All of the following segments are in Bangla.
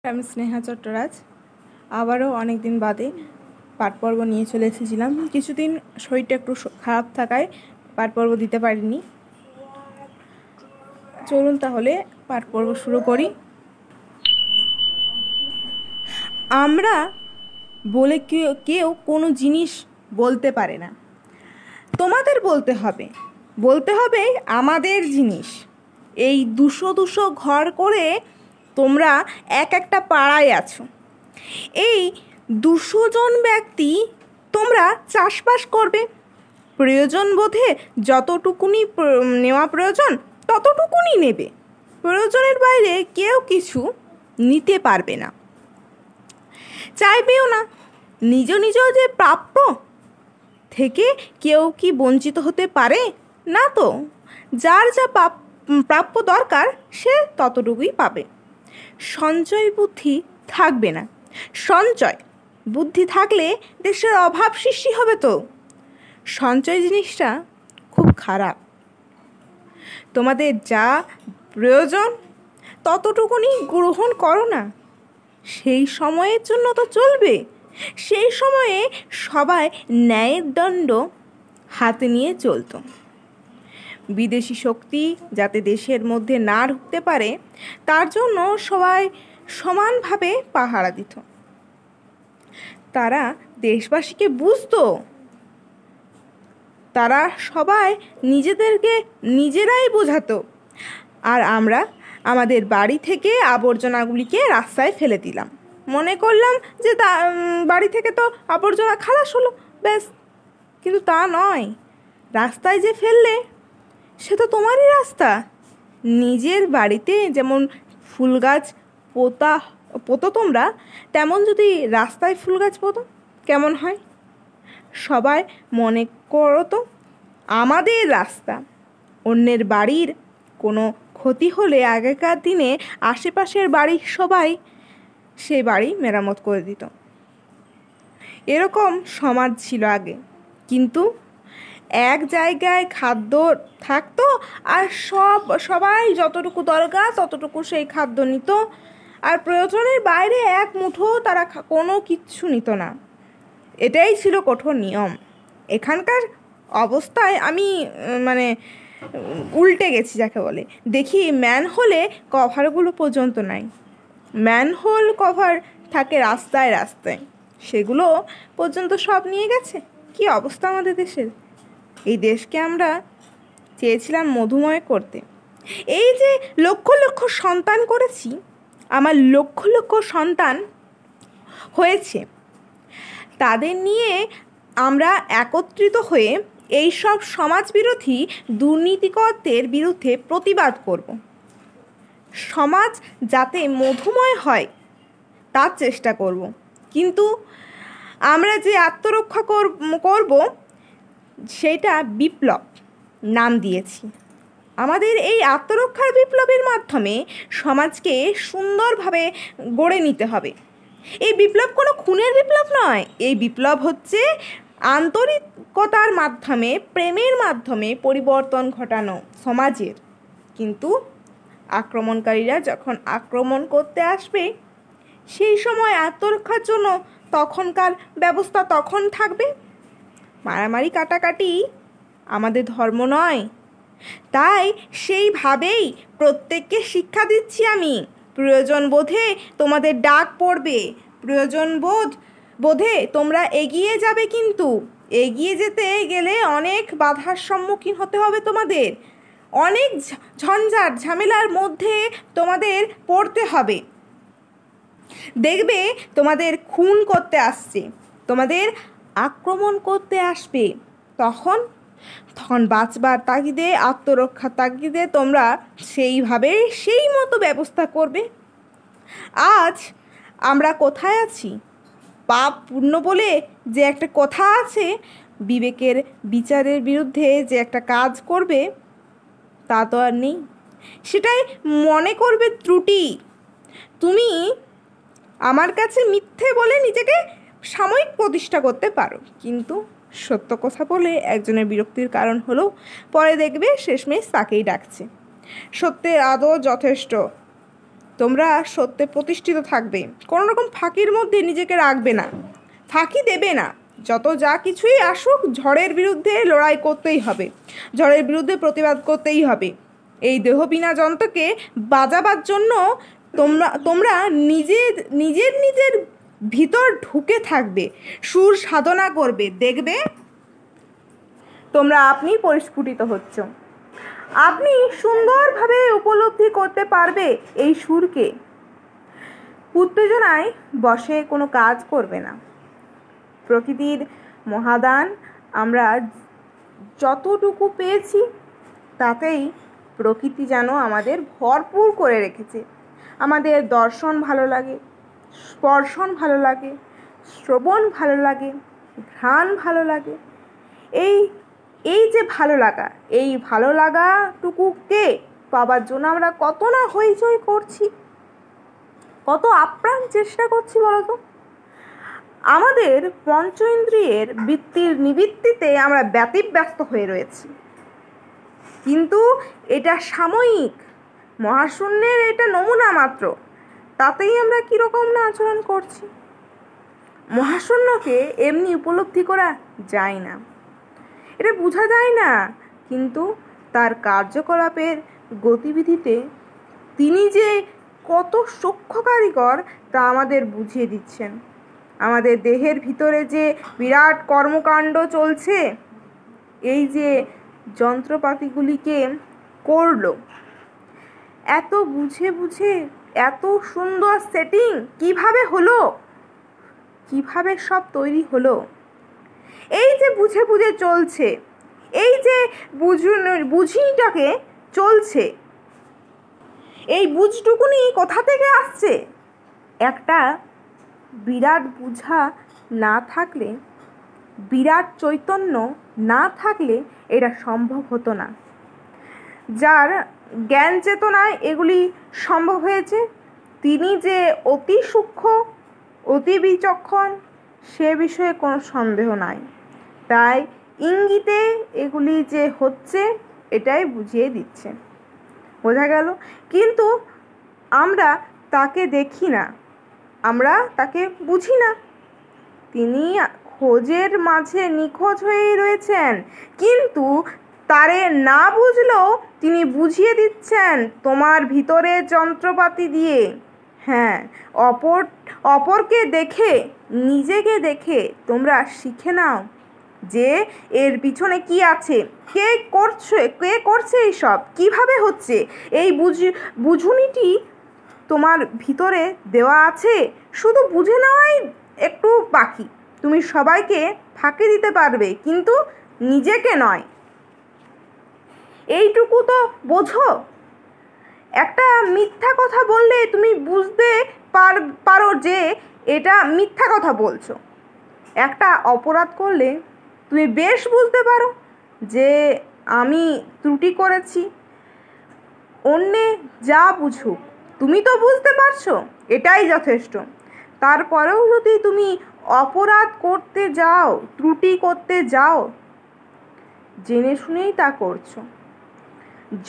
আমি স্নেহা চট্টরাজ আবারও অনেক দিন বাদে পাঠ পর্ব নিয়ে চলে এসেছিলাম। কিছুদিন শরীরটা একটু খারাপ থাকায় পাঠ পর্ব দিতে পারিনি। চলুন তাহলে পাঠ পর্ব শুরু করি। আমরা বলে কেউ কোনো জিনিস বলতে পারে না, তোমাদের বলতে হবে আমাদের জিনিস। এই 200 ঘর করে তোমরা একটা পাড়ায় আছো। এই 200 জন ব্যক্তি তোমরা চাষবাস করবে, প্রয়োজন বোধে যতটুকুনি নেওয়া প্রয়োজন ততটুকুনি নেবে, প্রয়োজনের বাইরে কেউ কিছু নিতে পারবে না, চাইবেও না। নিজ নিজ যে প্রাপ্য থেকে কেউ কি বঞ্চিত হতে পারে না? তো যার যা প্রাপ্য দরকার সে ততটুকুই পাবে। সঞ্চয় বুদ্ধি থাকবে না। সঞ্চয় বুদ্ধি থাকলে দেশের অভাব সৃষ্টি হবে। তো সঞ্চয় জিনিসটা খুব খারাপ। তোমাদের যা প্রয়োজন ততটুকুনি গ্রহণ করো না। সেই সময়ের জন্য তো চলবে। সেই সময়ে সবাই ন্যায়ের দণ্ড হাতে নিয়ে চলতো। বিদেশি শক্তি যাতে দেশের মধ্যে না ঢুকতে পারে তার জন্য সবাই সমানভাবে পাহারা দিত। তারা দেশবাসীকে বুঝতো। তারা সবাই নিজেদেরকে নিজেরাই বোঝাতো। আর আমরা আমাদের বাড়ি থেকে আবর্জনাগুলিকে রাস্তায় ফেলে দিলাম। মনে করলাম যে বাড়ি থেকে তো আবর্জনা খালাস হলো, ব্যাস। কিন্তু তা নয়। রাস্তায় যে ফেললে সে তো তোমারই রাস্তা। নিজের বাড়িতে যেমন ফুল গাছ পোতো তোমরা, তেমন যদি রাস্তায় ফুল গাছ পোতো কেমন হয়? সবাই মনে করো তো আমাদের রাস্তা। অন্যের বাড়ির কোনো ক্ষতি হলে আগেকার দিনে আশেপাশের বাড়ির সবাই সেই বাড়ি মেরামত করে দিত। এরকম সমাজ ছিল আগে। কিন্তু এক জায়গায় খাদ্য থাকতো আর সবাই যতটুকু দরকার ততটুকু সেই খাদ্য নিত। আর প্রয়োজনের বাইরে এক মুঠো তারা কোনো কিচ্ছু নিত না। এটাই ছিল কঠোর নিয়ম। এখানকার অবস্থায় আমি উল্টে গেছি যাকে বলে। দেখি ম্যানহোলে কভারগুলো পর্যন্ত নাই। ম্যানহোল কভার থাকে রাস্তায় রাস্তায়, সেগুলো পর্যন্ত সব নিয়ে গেছে। কি অবস্থা আমাদের দেশের! এই দেশকে আমরা চেয়েছিলাম মধুময় করতে। এই যে লক্ষ লক্ষ সন্তান করেছি, আমার লক্ষ লক্ষ সন্তান হয়েছে, তাদের নিয়ে আমরা একত্রিত হয়ে এই সব সমাজবিরোধী দুর্নীতিকরদের বিরুদ্ধে প্রতিবাদ করব। সমাজ যাতে মধুময় হয় তার চেষ্টা করব। কিন্তু আমরা যে আত্মরক্ষা করব সেটা বিপ্লব নাম দিয়েছি। আমাদের এই আত্মরক্ষার বিপ্লবের মাধ্যমে সমাজকে সুন্দরভাবে গড়ে নিতে হবে। এই বিপ্লব কোনো খুনের বিপ্লব নয়। এই বিপ্লব হচ্ছে আন্তরিকতার মাধ্যমে, প্রেমের মাধ্যমে পরিবর্তন ঘটানো সমাজের। কিন্তু আক্রমণকারীরা যখন আক্রমণ করতে আসবে সেই সময় আত্মরক্ষার জন্য তখনকার ব্যবস্থা তখন থাকবে। মারামারি কাটাকাটি আমাদের ধর্ম নয়। তাই সেইভাবেই প্রত্যেককে শিক্ষা দিচ্ছি আমি। প্রয়োজন বোধে তোমাদের ডাক পড়বে, প্রয়োজন বোধে তোমরা এগিয়ে যাবে। কিন্তু এগিয়ে যেতে গেলে অনেক বাধার সম্মুখীন হতে হবে তোমাদের। অনেক ঝঞ্ঝাট ঝামেলার মধ্যে তোমাদের পড়তে হবে। দেখবে তোমাদের খুন করতে আসছে, তোমাদের আক্রমণ করতে আসবে। তখন বাঁচবার তাগিদে, আত্মরক্ষার তাগিদে তোমরা সেইভাবে সেই মতো ব্যবস্থা করবে। আজ আমরা কোথায় আছি? পাপ পুণ্য বলে যে একটা কথা আছে, বিবেকের বিচারের বিরুদ্ধে যে একটা কাজ করবে তা তো আর নেই। সেটাই মনে করবে ত্রুটি। তুমি আমার কাছে মিথ্যে বলে নিজেকে সাময়িক প্রতিষ্ঠা করতে পারো, কিন্তু সত্য কথা বলে একজনের বিরক্তির কারণ হলেও পরে দেখবে শেষমেশ তাকেই ডাকছে। সত্যের আদর যথেষ্ট। তোমরা সত্যে প্রতিষ্ঠিত থাকবে, কোনো রকম ফাঁকির মধ্যে নিজেকে রাখবে না, ফাঁকি দেবে না। যত যা কিছুই আসুক, ঝড়ের বিরুদ্ধে লড়াই করতেই হবে, ঝড়ের বিরুদ্ধে প্রতিবাদ করতেই হবে। এই দেহবিনা যন্ত্রকে বাজাবার জন্য তোমরা তোমরা নিজের নিজের নিজের ভিতর ঢুকে থাকবে, সুর সাধনা করবে, দেখবে তোমরা আপনি পরিস্ফুটিত হচ্ছ। আপনি সুন্দরভাবে উপলব্ধি করতে পারবে এই সুরকে। উত্তেজনায় বসে কোনো কাজ করবে না। প্রকৃতির মহাদান আমরা যতটুকু পেয়েছি তাতেই প্রকৃতি যেন আমাদের ভরপুর করে রেখেছে। আমাদের দর্শন ভালো লাগে, স্পর্শন ভালো লাগে, শ্রবণ ভালো লাগে, ঘ্রাণ ভালো লাগে। এই যে ভালো লাগা, এই ভালো লাগাটুকুকে পাবার জন্য আমরা কত না হইচই করছি, কত আপ্রাণ চেষ্টা করছি বলতো। আমাদের পঞ্চ ইন্দ্রিয়ের বৃত্তির নিবৃত্তিতে আমরা ব্যতিব্যস্ত হয়ে রয়েছি, কিন্তু এটা সাময়িক, মহাশূন্যের এটা নমুনা মাত্র। তাতেই আমরা কীরকম না আচরণ করছি। মহাশূন্যকে এমনি উপলব্ধি করা যায় না, এটা বোঝা যায় না, কিন্তু তার কার্যকলাপের গতিবিধিতে তিনি যে কত সূক্ষ্ম কারিগর তা আমাদের বুঝিয়ে দিচ্ছেন। আমাদের দেহের ভিতরে যে বিরাট কর্মকাণ্ড চলছে, এই যে যন্ত্রপাতিগুলিকে করলো, এত বুঝে বুঝে এত সুন্দর সেটিং কিভাবে হলো, কিভাবে সব তৈরি হলো। এই যে বুঝে বুঝে চলছে, এই যে বুঝিটাকে চলছে, এই বুঝটুকুনি কোথা থেকে আসছে? একটা বিরাট বুঝা না থাকলে, বিরাট চৈতন্য না থাকলে এটা সম্ভব হতো না। যার জ্ঞান চেতনায় এগুলি সম্ভব হয়েছে, তিনি যে অতি সূক্ষ্ম, অতি বিচক্ষণ, সে বিষয়ে কোনো সন্দেহ নাই। তাই ইঙ্গিতে এগুলি যে হচ্ছে এটাই বুঝিয়ে দিচ্ছে, বোঝা গেল। কিন্তু আমরা তাকে দেখি না, আমরা তাকে বুঝি না। তিনি খোঁজের মাঝে নিখোঁজ হয়েই রয়েছেন, কিন্তু তারে না বুঝলেও তিনি বুঝিয়ে দিচ্ছেন তোমার ভিতরে যন্ত্রপাতি দিয়ে। হ্যাঁ, অপরকে দেখে, নিজেকে দেখে তোমরা শিখে নাও যে এর পিছনে কি আছে, কে করছে এইসব, কিভাবে হচ্ছে। এই বুঝুনিটি তোমার ভিতরে দেওয়া আছে, শুধু বুঝে নেওয়াই একটু বাকি। তুমি সবাইকে ফাঁকি দিতে পারবে, কিন্তু নিজেকে নয়। এইটুকু তো বোঝো। একটা মিথ্যা কথা বললে তুমি বুঝতে পারো যে এটা মিথ্যা কথা বলছো। একটা অপরাধ করলে তুমি বেশ বুঝতে পারো যে আমি ত্রুটি করেছি। অন্যে যা বুঝুক, তুমি তো বুঝতে পারছো, এটাই যথেষ্ট। তারপরেও যদি তুমি অপরাধ করতে যাও, ত্রুটি করতে যাও, জেনে শুনেই তা করছো।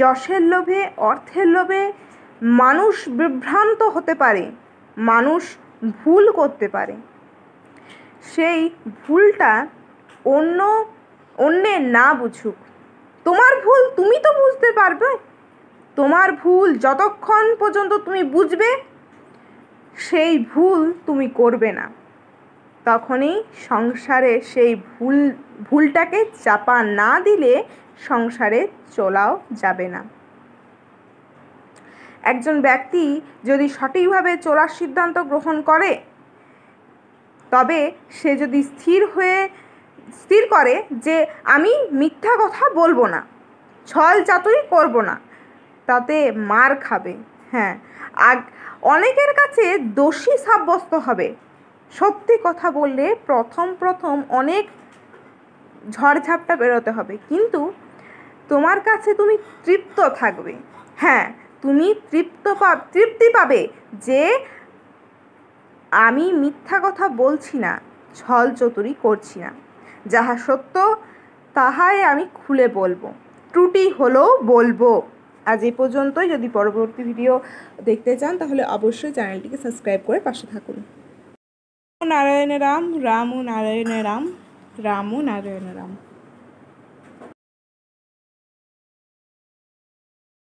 যশের লোভে, অর্থের লোভে মানুষ বিভ্রান্ত হতে পারে, মানুষ ভুল করতে পারে। সেই ভুলটা অন্যে না বুঝুক, তোমার ভুল তুমি তো বুঝতে পারবে। তোমার ভুল যতক্ষণ পর্যন্ত তুমি বুঝবে, সেই ভুল তুমি করবে না। তখনই সংসারে সেই ভুলটাকে চাপা না দিলে সংসারে চলাও যাবে না। একজন ব্যক্তি যদি সঠিকভাবে চলার সিদ্ধান্ত গ্রহণ করে, তবে সে যদি স্থির করে যে আমি মিথ্যা কথা বলবো না, ছল চাতুরি করব না, তাতে মার খাবে। হ্যাঁ, অনেকের কাছে দোষী সাব্যস্ত হবে। সত্যি কথা বললে প্রথম অনেক ঝড়ঝাপটা বেরোতে হবে, কিন্তু তোমার কাছে তুমি তৃপ্ত থাকবে। হ্যাঁ, তুমি তৃপ্তি পাবে যে আমি মিথ্যা কথা বলছি না, ছল চতুরি করছি না। যাহা সত্য তাহাই আমি খুলে বলবো, ত্রুটি হলেও বলবো। আজ এই পর্যন্তই। যদি পরবর্তী ভিডিও দেখতে চান তাহলে অবশ্যই চ্যানেলটিকে সাবস্ক্রাইব করে পাশে থাকুন। নারায়ণ রাম, রাম ও নারায়ণ রাম, রাম ও নারায়ণ রাম।